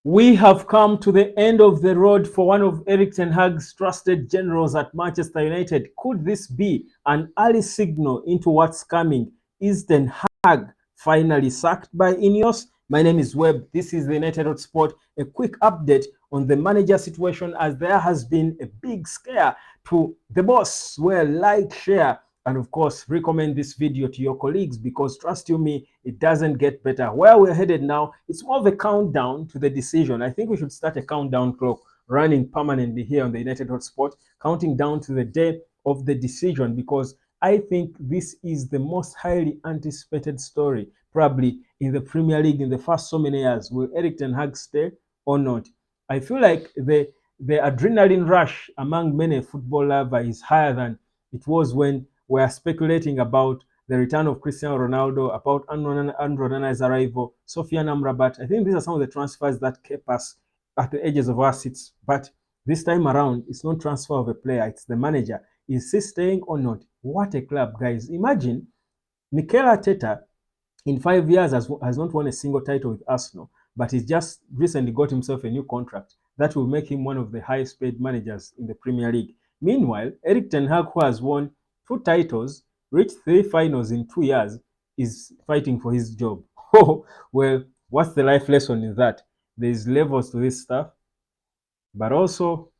We have come to the end of the road for one of Erik Ten Hag's trusted generals at Manchester United. Could this be an early signal into what's coming? Is Ten Hag finally sacked by Ineos? My name is Webb. This is the United Sport. A quick update on the manager situation, as there has been a big scare to the boss. Well, like, share, and of course recommend this video to your colleagues, because trust you me, it doesn't get better. Where we're headed now, it's more of a countdown to the decision. I think we should start a countdown clock running permanently here on the United Hotspot, counting down to the day of the decision, because I think this is the most highly anticipated story probably in the Premier League in the first so many years. Will Erik Ten Hag stay or not? I feel like the adrenaline rush among many football lovers is higher than it was when we are speculating about the return of Cristiano Ronaldo, about Andro Onana's arrival, Sofiane Amrabat. I think these are some of the transfers that kept us at the edges of our seats. But this time around, it's not transfer of a player, it's the manager. Is he staying or not? What a club, guys. Imagine Mikel Arteta in 5 years has not won a single title with Arsenal, but he's just recently got himself a new contract that will make him one of the highest paid managers in the Premier League. Meanwhile, Erik Ten Hag, who has won 2 titles, reached 3 finals in 2 years, is fighting for his job. Oh, well, what's the life lesson in that? There's levels to this stuff, but also,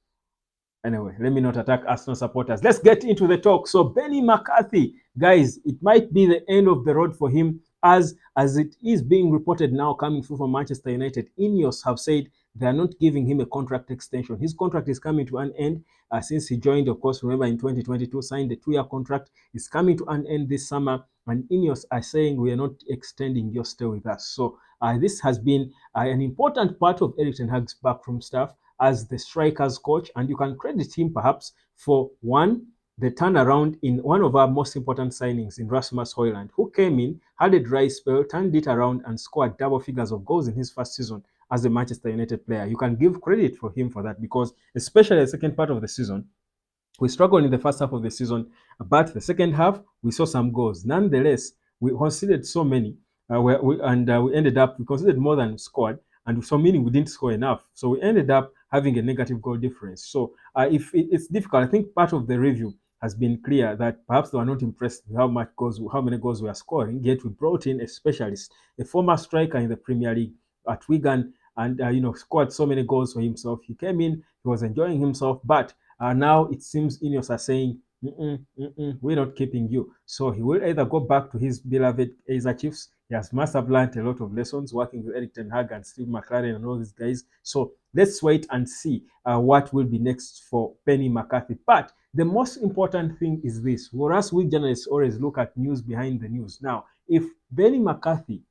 anyway, let me not attack Arsenal supporters. Let's get into the talk. So, Benni McCarthy, guys, it might be the end of the road for him, as it is being reported now coming through from Manchester United. Ineos have said they are not giving him a contract extension. His contract is coming to an end since he joined, of course, remember in 2022, signed a 2-year contract. It's coming to an end this summer, and Ineos are saying we are not extending your stay with us. So this has been an important part of Erik Ten Hag's backroom staff as the strikers coach, and you can credit him perhaps for one, the turnaround in one of our most important signings in Rasmus Højlund, who came in, had a dry spell, turned it around, and scored double figures of goals in his first season as a Manchester United player. You can give credit for him for that, because especially the second part of the season, we struggled in the first half of the season, but the second half we saw some goals. Nonetheless, we conceded so many, we ended up we conceded more than scored, and so meaning we didn't score enough. So we ended up having a negative goal difference. So if it's difficult, I think part of the review has been clear that perhaps they were not impressed with how many goals we are scoring. Yet we brought in a specialist, a former striker in the Premier League at Wigan, and scored so many goals for himself. He came in, he was enjoying himself, but now it seems Ineos are saying, we're not keeping you. So he will either go back to his beloved Kaizer Chiefs. He must have learned a lot of lessons working with Erik Ten Hag and Steve McLaren and all these guys. So let's wait and see what will be next for Benni McCarthy. But the most important thing is this. For us, we journalists always look at news behind the news. Now, if Benni McCarthy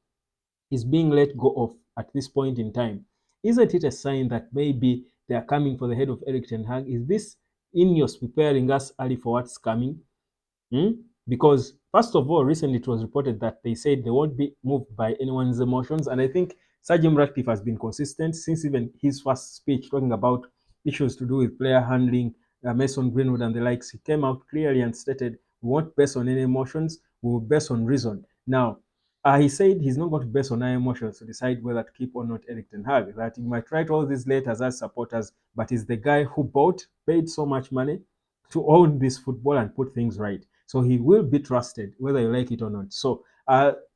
is being let go of at this point in time, isn't it a sign that maybe they are coming for the head of Erik Ten Hag? Is this Ineos preparing us early for what's coming? Because first of all, recently it was reported that they said they won't be moved by anyone's emotions, and I think Sir Jim Ratcliffe has been consistent since even his first speech talking about issues to do with player handling, Mason Greenwood and the likes. He came out clearly and stated, we won't base on any emotions, we will base on reason. Now, he said he's not going to base on our emotions to decide whether to keep or not Erik Ten Hag. That he might write all these letters as supporters, but he's the guy who paid so much money to own this football and put things right. So he will be trusted, whether you like it or not. So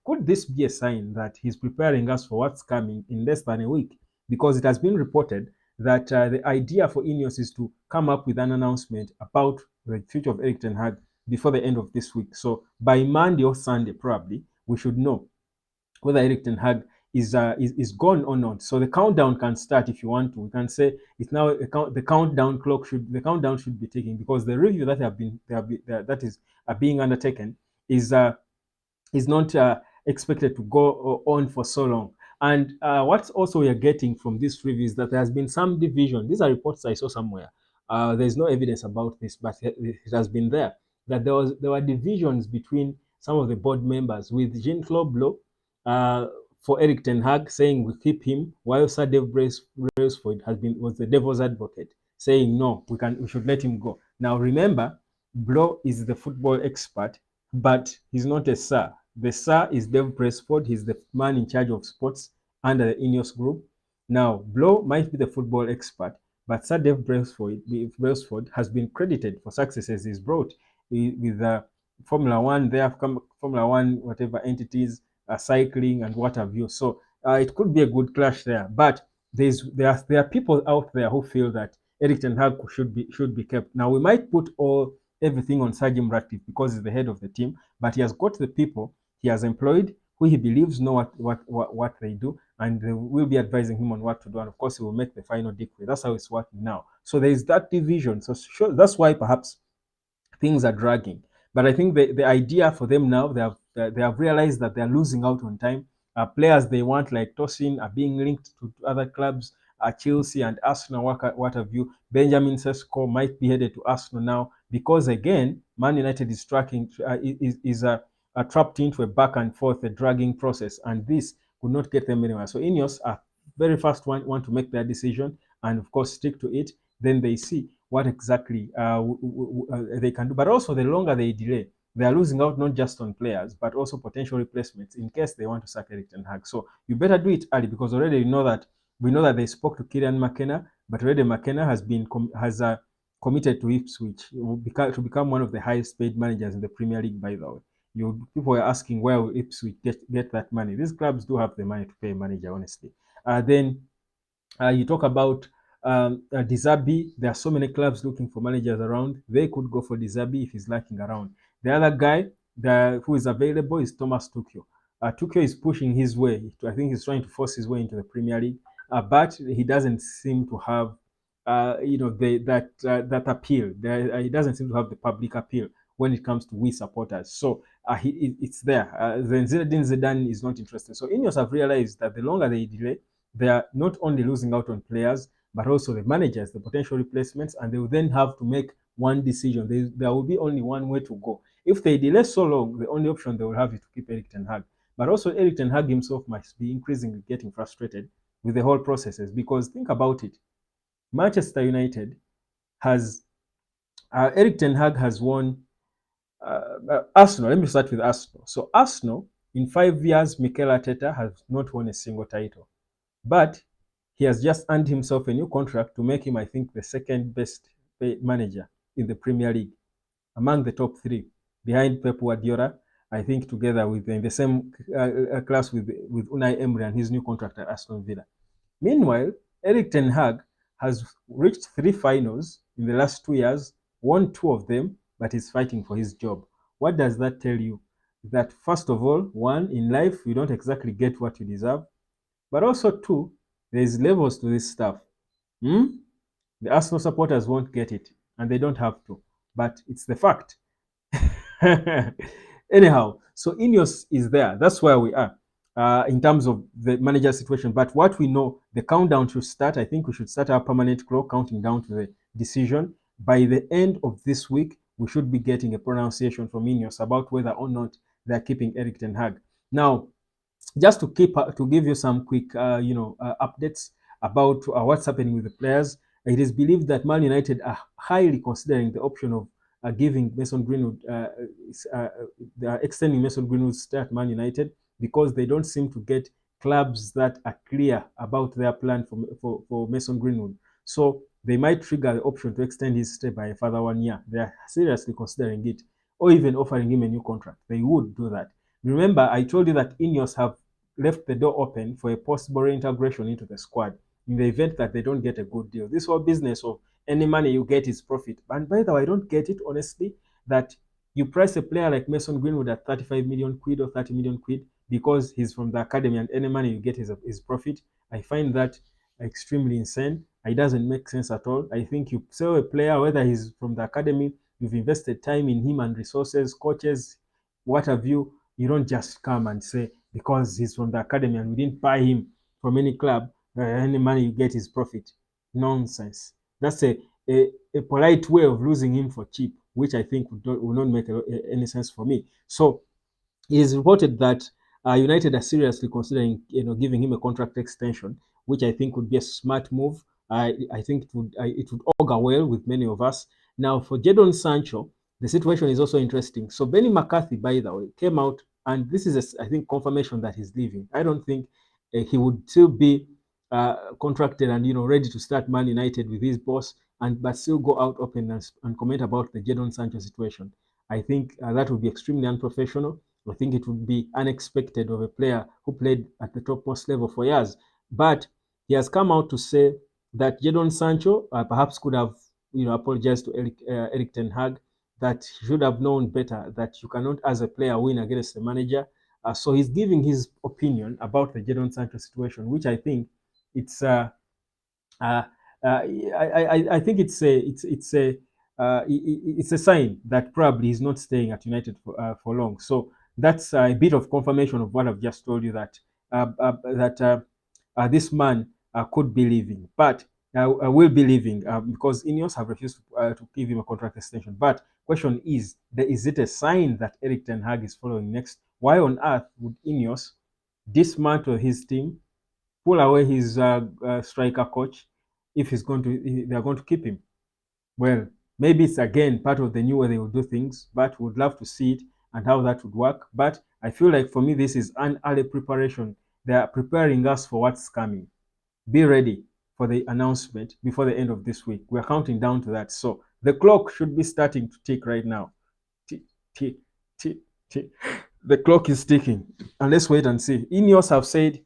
could this be a sign that he's preparing us for what's coming in less than a week? Because it has been reported that the idea for Ineos is to come up with an announcement about the future of Erik Ten Hag before the end of this week. So by Monday or Sunday, probably, we should know whether Erik Ten Hag is gone or not. So the countdown can start if you want to. We can say it's now the countdown should be taking, because the review that is being undertaken is not expected to go on for so long. And what also we are getting from this review is that there has been some division. These are reports I saw somewhere. There's no evidence about this, but it has been there, that there were divisions between some of the board members, with Jean-Claude Blo for Erik Ten Hag saying we keep him, while Sir Dave Brailsford was the devil's advocate, saying no, we should let him go. Now remember, Blo is the football expert, but he's not a sir. The sir is Dave Brailsford. He's the man in charge of sports under the Ineos group. Now, Blow might be the football expert, but Sir Dave Brailsford has been credited for successes he's brought with Formula One, there have come Formula One, whatever entities, cycling and what have you. So it could be a good clash there. But there are people out there who feel that Erik Ten Hag should be kept. Now we might put everything on Sir Jim Ratcliffe because he's the head of the team, but he has got the people he has employed who he believes know what they do, and they will be advising him on what to do. And of course, he will make the final decree. That's how it's working now. So there is that division. So sure, that's why perhaps things are dragging. But I think the idea for them now, they have realized that they're losing out on time. Players they want like Tosin are being linked to other clubs, Chelsea and Arsenal, what have you. Benjamin Sesko might be headed to Arsenal now because again, Man United is tracking trapped into a back and forth, a dragging process, and this could not get them anywhere. So Ineos are very fast want to make their decision and of course stick to it. Then they see what exactly they can do. But also, the longer they delay, they are losing out not just on players, but also potential replacements in case they want to sack Erik Ten Hag. So you better do it early because already we know that they spoke to Kieran McKenna, but already McKenna has committed to Ipswich to become one of the highest paid managers in the Premier League. By the way, people are asking where will Ipswich get that money? These clubs do have the money to pay a manager, honestly. Then you talk about Dizabi. There are so many clubs looking for managers around. They could go for Dizabi if he's lacking around. The other guy who is available is Thomas Tuchel. Tuchel is pushing his way. I think he's trying to force his way into the Premier League, but he doesn't seem to have, that appeal. He doesn't seem to have the public appeal when it comes to we supporters. So it's there. Then Zinedine Zidane is not interested. So Ineos have realized that the longer they delay, they are not only losing out on players, but also the managers, the potential replacements, and they will then have to make one decision. There will be only one way to go. If they delay so long, the only option they will have is to keep Erik Ten Hag. But also, Erik Ten Hag himself must be increasingly getting frustrated with the whole processes because think about it. Manchester United has Erik Ten Hag has won Arsenal. Let me start with Arsenal. So Arsenal, in 5 years, Mikel Arteta has not won a single title. But he has just earned himself a new contract to make him, I think, the second best manager in the Premier League, among the top three, behind Pep Guardiola, I think together with in the same class with Unai Emery and his new contract at Aston Villa. Meanwhile, Erik Ten Hag has reached 3 finals in the last 2 years, won 2 of them, but is fighting for his job. What does that tell you? That first of all, one, in life, you don't exactly get what you deserve. But also, two, there's levels to this stuff. Hmm? The Arsenal supporters won't get it, and they don't have to. But it's the fact. Anyhow, so Ineos is there. That's where we are in terms of the manager situation. But what we know, the countdown should start. I think we should start our permanent clock counting down to the decision. By the end of this week, we should be getting a pronunciation from Ineos about whether or not they're keeping Erik Ten Hag. Now, just to give you some quick updates about what's happening with the players. It is believed that Man United are highly considering the option of giving Mason Greenwood, they are extending Mason Greenwood's stay at Man United because they don't seem to get clubs that are clear about their plan for Mason Greenwood. So they might trigger the option to extend his stay by a further 1 year. They are seriously considering it, or even offering him a new contract. They would do that. Remember, I told you that Ineos have left the door open for a possible reintegration into the squad in the event that they don't get a good deal. This whole business of any money you get is profit. And by the way, I don't get it, honestly, that you price a player like Mason Greenwood at 35 million quid or 30 million quid because he's from the academy and any money you get is profit. I find that extremely insane. It doesn't make sense at all. I think you sell a player, whether he's from the academy, you've invested time in him and resources, coaches, what have you. You don't just come and say, because he's from the academy and we didn't buy him from any club, any money you get is profit. Nonsense. That's a polite way of losing him for cheap, which I think will not make any sense for me. So it is reported that United are seriously considering, giving him a contract extension, which I think would be a smart move. I think it would augur well with many of us. Now, for Jadon Sancho, the situation is also interesting. So Benni McCarthy, by the way, came out, and this is, I think, confirmation that he's leaving. I don't think he would still be contracted and ready to start Man United with his boss, and but still go out open and comment about the Jadon Sancho situation. I think that would be extremely unprofessional. I think it would be unexpected of a player who played at the topmost level for years. But he has come out to say that Jadon Sancho perhaps could have apologized to Erik Ten Hag, that he should have known better, that you cannot as a player win against the manager. So he's giving his opinion about the Jadon Sancho situation, which I think it's uh, I think it's a sign that probably he's not staying at United for long. So that's a bit of confirmation of what I've just told you, that this man could be leaving, but will be leaving because Ineos have refused to give him a contract extension. But question is it a sign that Erik Ten Hag is following next? Why on earth would Ineos dismantle his team, pull away his striker coach, if they're going to keep him? Well, maybe it's again part of the new way they will do things, but would love to see it and how that would work. But I feel like for me, this is an early preparation. They are preparing us for what's coming. Be ready for the announcement before the end of this week. We're counting down to that. So the clock should be starting to tick right now. Tick, tick, tick, tick. The clock is ticking. And let's wait and see. Ineos have said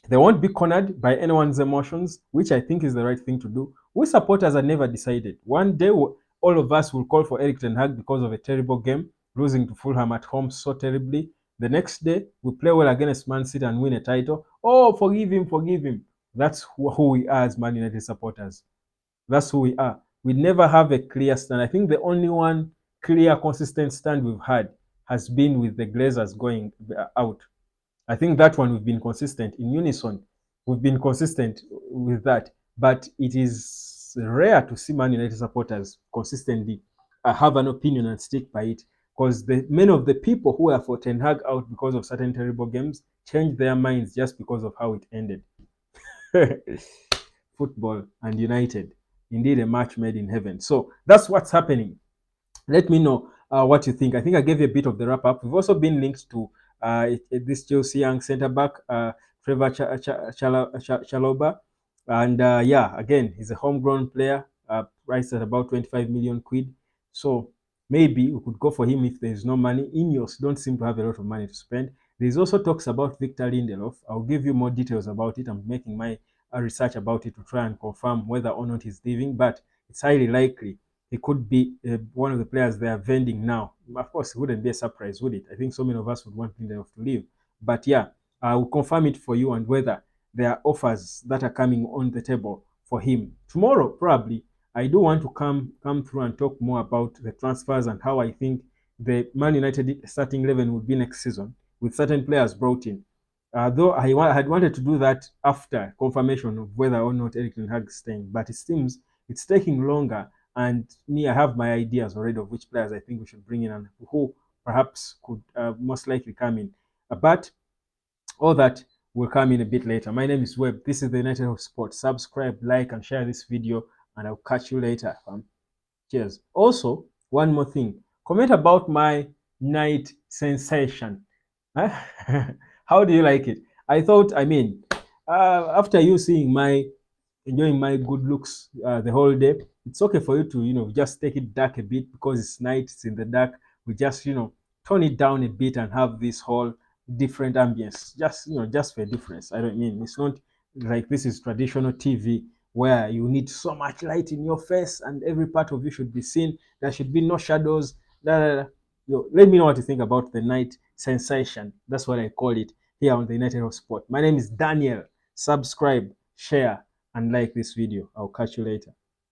they won't be cornered by anyone's emotions, which I think is the right thing to do. We supporters are never decided. One day, all of us will call for Erik Ten Hag because of a terrible game, losing to Fulham at home so terribly. The next day, we play well against Man City and win a title. Oh, forgive him, forgive him. That's who we are as Man United supporters. That's who we are. We never have a clear stand. I think the only one clear, consistent stand we've had has been with the Glazers going out. I think that one we've been consistent in unison. We've been consistent with that, but it is rare to see Man United supporters consistently have an opinion and stick by it. Because many of the people who are for Ten Hag out because of certain terrible games changed their minds just because of how it ended. Football and United, indeed a match made in heaven. So that's what's happening. Let me know what you think. I think I gave you a bit of the wrap up. We've also been linked to this Chelsea young centre back, Trevor Chalobah. And yeah, again, he's a homegrown player, priced at about 25 million quid. So maybe we could go for him if there's no money. Ineos don't seem to have a lot of money to spend. There's also talks about Victor Lindelof. I'll give you more details about it. I'm making my research about it to try and confirm whether or not he's leaving, but it's highly likely he could be one of the players they are vending now. Of course, it wouldn't be a surprise, would it? I think so many of us would want Lindelof to leave. But yeah, I will confirm it for you and whether there are offers that are coming on the table for him. Tomorrow, probably, I do want to come through and talk more about the transfers and how I think the Man United starting 11 would be next season with certain players brought in. Though I had wanted to do that after confirmation of whether or not Erik Ten Hag is staying, but it seems it's taking longer. And me, I have my ideas already of which players I think we should bring in and who perhaps could most likely come in. But all that will come in a bit later. My name is Webb. This is the United of Sports. Subscribe, like, and share this video, and I'll catch you later. Cheers. Also, one more thing. Comment about my night sensation. How do you like it? I thought, after you seeing enjoying my good looks the whole day, it's okay for you to just take it dark a bit because it's night, it's in the dark. We just tone it down a bit and have this whole different ambience, just for a difference. I don't mean it's not like this is traditional TV where you need so much light in your face and every part of you should be seen. There should be no shadows. Let me know what you think about the night sensation. That's what I call it here on the United of Sport. My name is Daniel. Subscribe, share, and like this video. I'll catch you later.